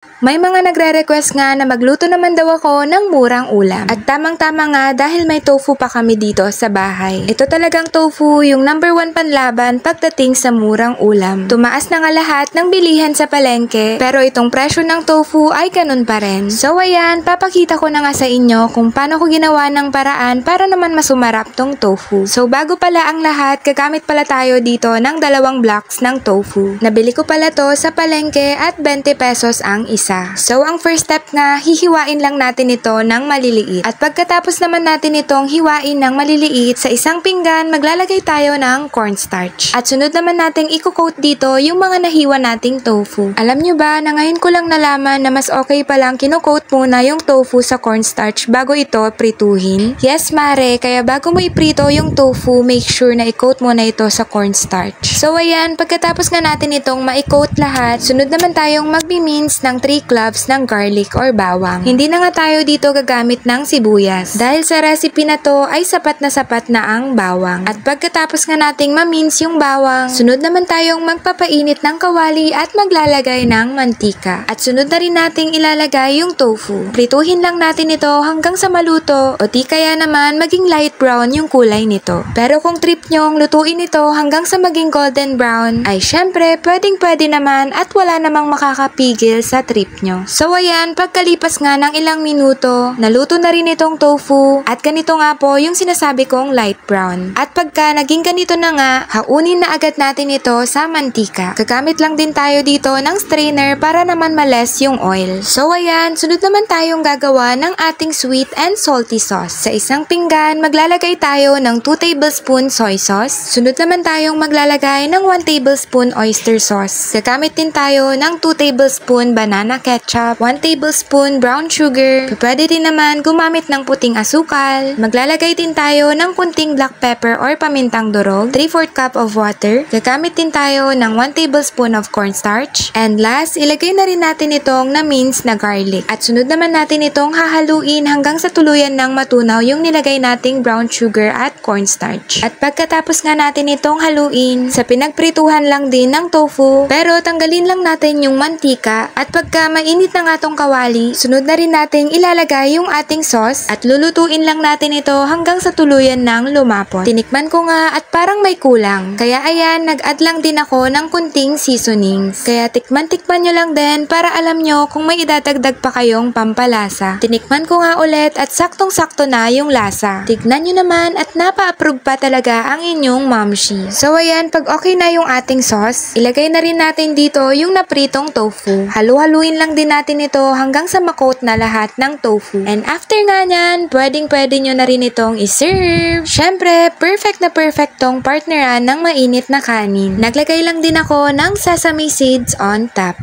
May mga nagre-request nga na magluto naman daw ako ng murang ulam. At tamang-tama nga dahil may tofu pa kami dito sa bahay. Ito talagang tofu yung number 1 panlaban pagdating sa murang ulam. Tumaas na nga lahat ng bilihan sa palengke pero itong presyo ng tofu ay ganun pa rin. So ayan, papakita ko na nga sa inyo kung paano ko ginawa ng paraan para naman masumarap tong tofu. So bago pala ang lahat, gagamit pala tayo dito ng 2 blocks ng tofu. Nabili ko pala to sa palengke at 20 pesos ang isa. So, ang first step nga, hihiwain lang natin ito ng maliliit. At pagkatapos naman natin itong hiwain ng maliliit, sa isang pinggan, maglalagay tayo ng cornstarch. At sunod naman nating i-coat dito yung mga nahiwa nating tofu. Alam nyo ba na ngayon ko lang nalaman na mas okay palang kino-coat muna yung tofu sa cornstarch bago ito prituhin? Yes, mare, kaya bago mo iprito yung tofu, make sure na i-coat muna ito sa cornstarch. So, ayan, pagkatapos nga natin itong ma-coat lahat, sunod naman tayong magmi-mince ng 3 cloves ng garlic or bawang. Hindi na nga tayo dito gagamit ng sibuyas. Dahil sa recipe na to ay sapat na ang bawang. At pagkatapos nga nating ma-mince yung bawang, sunod naman tayong magpapainit ng kawali at maglalagay ng mantika. At sunod na rin nating ilalagay yung tofu. Prituhin lang natin ito hanggang sa maluto o di kaya naman maging light brown yung kulay nito. Pero kung trip nyong lutuin ito hanggang sa maging golden brown, ay syempre pwedeng-pwede naman at wala namang makakapigil sa trip nyo. So ayan, pagkalipas nga ng ilang minuto, naluto na rin itong tofu at ganito nga po yung sinasabi kong light brown. At pagka naging ganito na nga, haunin na agad natin ito sa mantika. Gagamit lang din tayo dito ng strainer para naman males yung oil. So ayan, sunod naman tayong gagawa ng ating sweet and salty sauce. Sa isang pinggan, maglalagay tayo ng 2 tablespoon soy sauce. Sunod naman tayong maglalagay ng 1 tablespoon oyster sauce. Gagamit din tayo ng 2 tablespoon banana ketchup, 1 tablespoon brown sugar. Pwede din naman gumamit ng puting asukal. Maglalagay din tayo ng kunting black pepper or pamintang durog, 3/4 cup of water. Gagamit din tayo ng 1 tablespoon of cornstarch. And last, ilagay na rin natin itong na-mince na garlic. At sunod naman natin itong hahaluin hanggang sa tuluyan ng matunaw yung nilagay nating brown sugar at cornstarch. At pagkatapos nga natin itong haluin, sa pinagprituhan lang din ng tofu, pero tanggalin lang natin yung mantika at pagka mainit na nga tong kawali, sunod na rin nating ilalagay yung ating sauce at lulutuin lang natin ito hanggang sa tuluyan ng lumapot. Tinikman ko nga at parang may kulang. Kaya ayan, nag-add lang din ako ng kunting seasonings. Kaya tikman-tikman nyo lang din para alam nyo kung may idadagdag pa kayong pampalasa. Tinikman ko nga ulit at saktong-sakto na yung lasa. Tignan nyo naman at napa-approve pa talaga ang inyong momshi. So ayan, pag okay na yung ating sauce, ilagay na rin natin dito yung napritong tofu. Halu-haluin lang din natin ito hanggang sa makoat na lahat ng tofu. And after nga nyan, pwedeng-pwede nyo na rin itong iserve. Syempre, perfect na perfect tong partneran ng mainit na kanin. Naglagay lang din ako ng sesame seeds on top.